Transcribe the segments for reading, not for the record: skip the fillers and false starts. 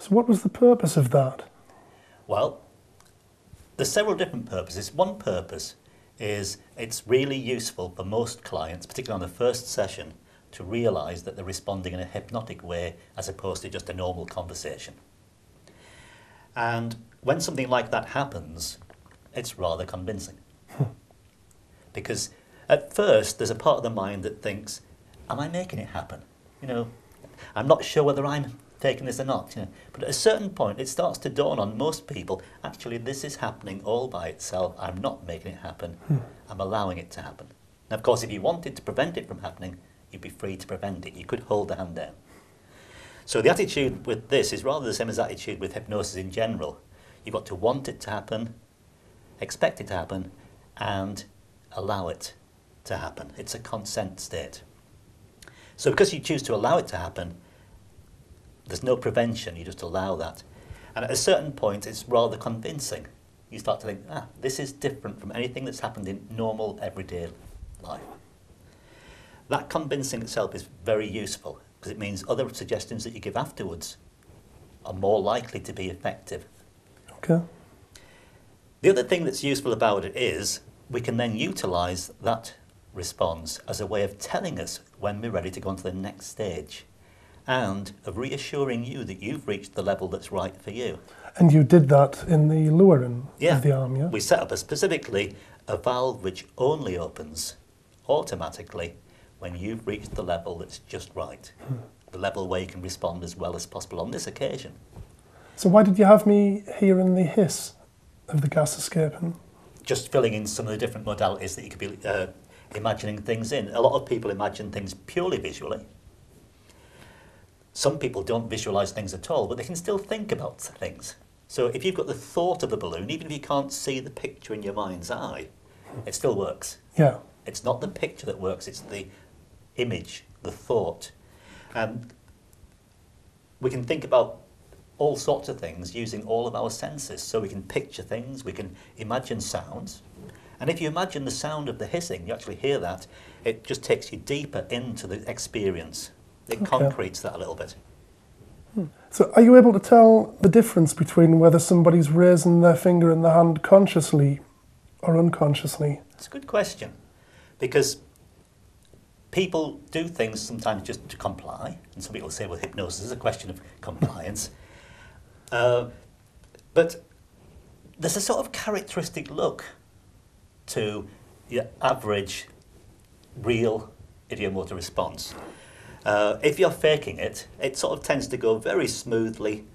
So what was the purpose of that? Well, there's several different purposes. One purpose is it's really useful for most clients, particularly on the first session, to realise that they're responding in a hypnotic way as opposed to just a normal conversation. And when something like that happens, it's rather convincing. Because at first, there's a part of the mind that thinks, am I making it happen? You know, I'm not sure whether I'm faking this or not. You know. But at a certain point, it starts to dawn on most people, actually, this is happening all by itself. I'm not making it happen. I'm allowing it to happen. Now, of course, if you wanted to prevent it from happening, you'd be free to prevent it. You could hold the hand down. So the attitude with this is rather the same as the attitude with hypnosis in general. You've got to want it to happen, expect it to happen, and allow it to happen. It's a consent state. So because you choose to allow it to happen, there's no prevention, you just allow that. And at a certain point, it's rather convincing. You start to think, this is different from anything that's happened in normal, everyday life. That convincing itself is very useful, because it means other suggestions that you give afterwards are more likely to be effective. Okay. The other thing that's useful about it is we can then utilise that response as a way of telling us when we're ready to go on to the next stage and of reassuring you that you've reached the level that's right for you. And you did that in the lower end of the arm, yeah? We set up specifically a valve which only opens automatically when you've reached the level that's just right, the level where you can respond as well as possible on this occasion. So why did you have me hear in the hiss of the gas escaping? Just filling in some of the different modalities that you could be imagining things in. A lot of people imagine things purely visually. Some people don't visualise things at all, but they can still think about things. So if you've got the thought of a balloon, even if you can't see the picture in your mind's eye, it still works. Yeah. It's not the picture that works, it's the image, the thought. And we can think about all sorts of things using all of our senses. So we can picture things, we can imagine sounds. And if you imagine the sound of the hissing, you actually hear that, it just takes you deeper into the experience. It concretes that a little bit. So are you able to tell the difference between whether somebody's raising their finger in the hand consciously or unconsciously? It's a good question, because people do things sometimes just to comply, and some people say, well, hypnosis is a question of compliance. But there's a sort of characteristic look to your average real ideomotor response. If you're faking it, it sort of tends to go very smoothly,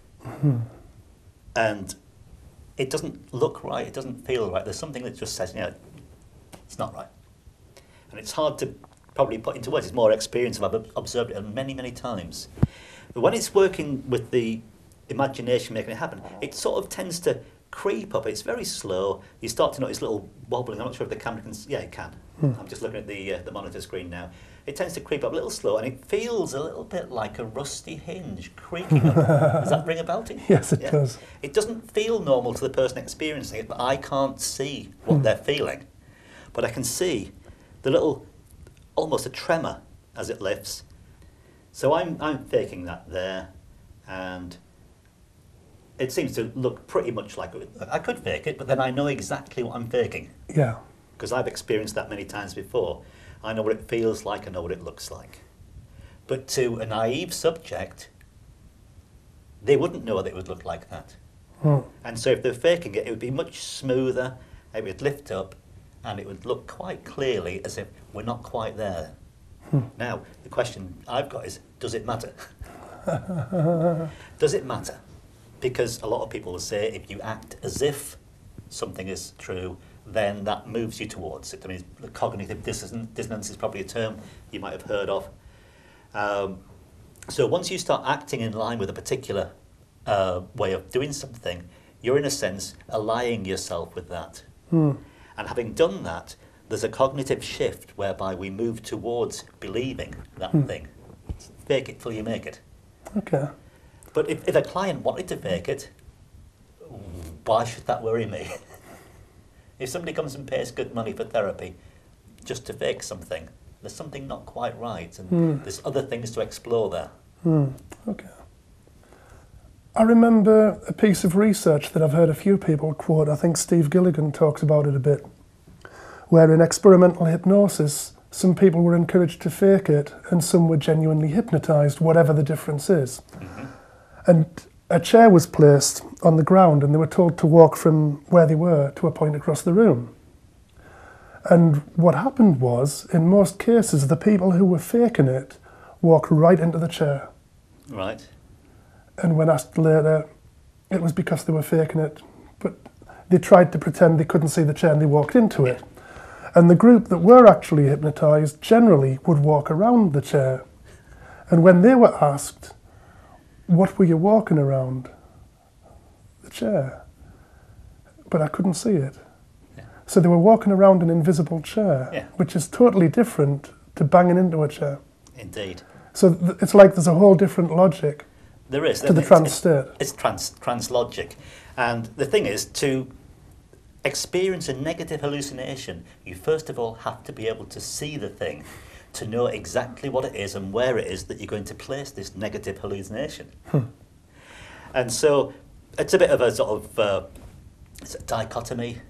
and it doesn't look right, it doesn't feel right. There's something that just says, it's not right. And it's hard to probably put into words. It's more experience, and I've observed it many, many times. But when it's working with the imagination making it happen, it sort of tends to creep up. It's very slow. You start to notice little wobbling. I'm not sure if the camera can... Yeah, it can. I'm just looking at the monitor screen now. It tends to creep up a little slow, and it feels a little bit like a rusty hinge creaking up. Does that ring a bell to you? Yes, it does. It doesn't feel normal to the person experiencing it, but I can't see what they're feeling. But I can see the little, almost a tremor as it lifts. So I'm faking that there, and it seems to look pretty much like I could fake it, but then I know exactly what I'm faking. Yeah. Because I've experienced that many times before. I know what it feels like, I know what it looks like. But to a naive subject, they wouldn't know that it would look like that. And so if they're faking it, it would be much smoother, it would lift up, and it would look quite clearly as if we're not quite there. Now, the question I've got is, does it matter? Does it matter? Because a lot of people will say if you act as if something is true, then that moves you towards it. I mean, cognitive dissonance is probably a term you might have heard of. So once you start acting in line with a particular way of doing something, you're in a sense allying yourself with that. And having done that, there's a cognitive shift whereby we move towards believing that thing. Fake it till you make it. Okay. But if a client wanted to fake it, why should that worry me? If somebody comes and pays good money for therapy just to fake something, there's something not quite right, and there's other things to explore there. Okay. I remember a piece of research that I've heard a few people quote. I think Steve Gilligan talks about it a bit, where in experimental hypnosis, some people were encouraged to fake it and some were genuinely hypnotized, whatever the difference is. Mm-hmm. And a chair was placed on the ground and they were told to walk from where they were to a point across the room. And what happened was, in most cases, the people who were faking it walked right into the chair. Right. And when asked later, it was because they were faking it, but they tried to pretend they couldn't see the chair and they walked into it. And the group that were actually hypnotized generally would walk around the chair. And when they were asked, what were you walking around? The chair. But I couldn't see it. Yeah. So they were walking around an invisible chair, yeah. which is totally different to banging into a chair. Indeed. So it's like there's a whole different logic. There is. To the trance state. It's trance logic. And the thing is, to experience a negative hallucination, you first of all have to be able to see the thing, to know exactly what it is and where it is that you're going to place this negative hallucination. And so it's a bit of a sort of it's a dichotomy,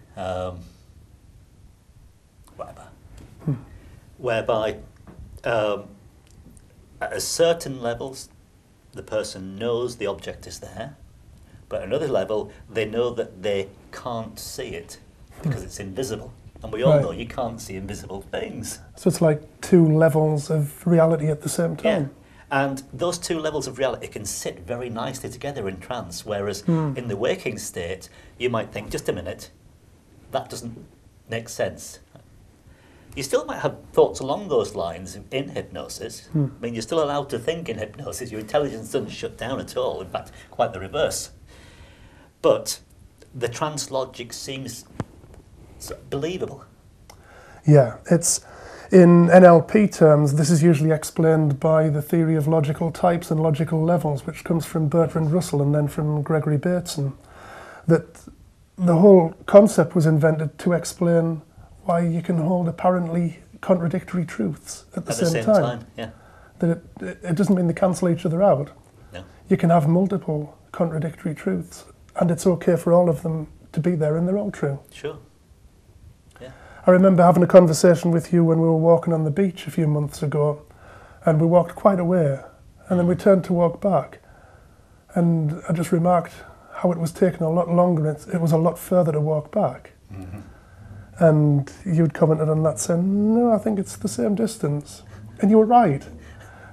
whatever, whereby at certain levels the person knows the object is there, but at another level they know that they can't see it because it's invisible. And we all know you can't see invisible things. So it's like two levels of reality at the same time. Yeah. And those two levels of reality can sit very nicely together in trance, whereas in the waking state, you might think, just a minute, that doesn't make sense. You still might have thoughts along those lines in hypnosis. I mean, you're still allowed to think in hypnosis. Your intelligence doesn't shut down at all. In fact, quite the reverse. But the trance logic seems believable. Yeah, it's in NLP terms, this is usually explained by the theory of logical types and logical levels, which comes from Bertrand Russell and then from Gregory Bateson, that the whole concept was invented to explain why you can hold apparently contradictory truths at the same time. Yeah. That it doesn't mean they cancel each other out. No. You can have multiple contradictory truths, and it's okay for all of them to be there and they're all true. Sure. Yeah. I remember having a conversation with you when we were walking on the beach a few months ago, and we walked quite a way, and then we turned to walk back, and I just remarked how it was taking a lot longer. It was a lot further to walk back. Mm-hmm. And you'd commented on that saying, no, I think it's the same distance. And you were right.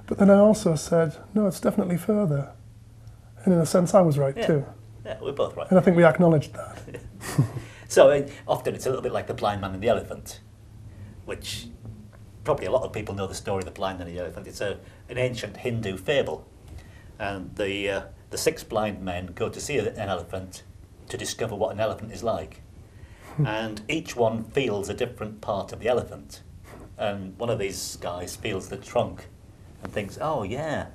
But then I also said, no, it's definitely further. And in a sense, I was right too. Yeah, we're both right. And I think we acknowledged that. So often it's a little bit like the blind man and the elephant, which probably a lot of people know the story of the blind man and the elephant. It's an ancient Hindu fable. And the 6 blind men go to see an elephant to discover what an elephant is like. And each one feels a different part of the elephant. And one of these guys feels the trunk and thinks, oh yeah,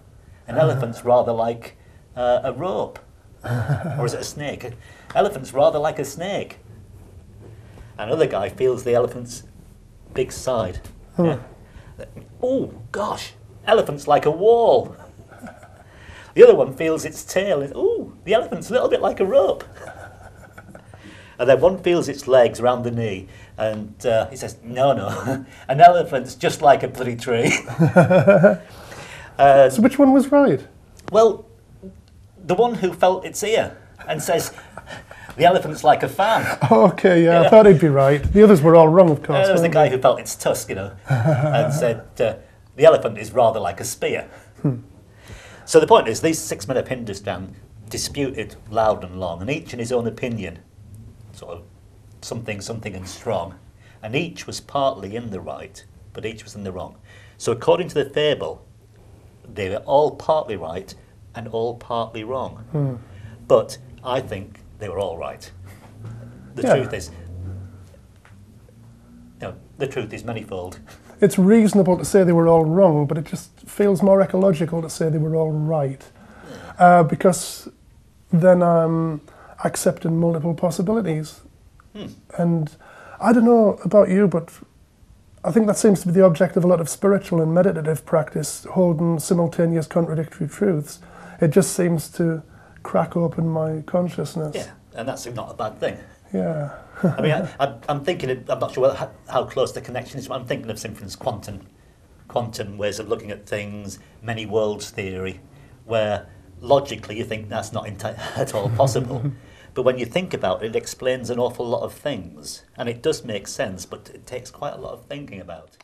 an elephant's rather like a rope. Or is it a snake? Elephant's rather like a snake. Another guy feels the elephant's big side. Yeah. Oh gosh, elephant's like a wall. The other one feels its tail. Oh, the elephant's a little bit like a rope. And then one feels its legs round the knee, and he says, no, an elephant's just like a bloody tree. So which one was right? Well, the one who felt its ear and says, the elephant's like a fan. Okay, yeah, I thought he'd be right. The others were all wrong, of course. There was the guy who felt its tusk, and said, the elephant is rather like a spear. So the point is, these 6 men of Hindustan disputed loud and long, and each in his own opinion, sort of something and strong, and each was partly in the right, but each was in the wrong. So according to the fable, they were all partly right and all partly wrong. But I think they were all right. The truth is manifold. It's reasonable to say they were all wrong, but it just feels more ecological to say they were all right. Because then I'm accepting multiple possibilities. And I don't know about you, but I think that seems to be the object of a lot of spiritual and meditative practice, holding simultaneous contradictory truths. It just seems to crack open my consciousness. Yeah, and that's not a bad thing. Yeah. I mean, I'm thinking, I'm not sure how close the connection is, but I'm thinking of, for instance, quantum ways of looking at things, many worlds theory, where logically you think that's not at all possible. But when you think about it, it explains an awful lot of things. And it does make sense, but it takes quite a lot of thinking about.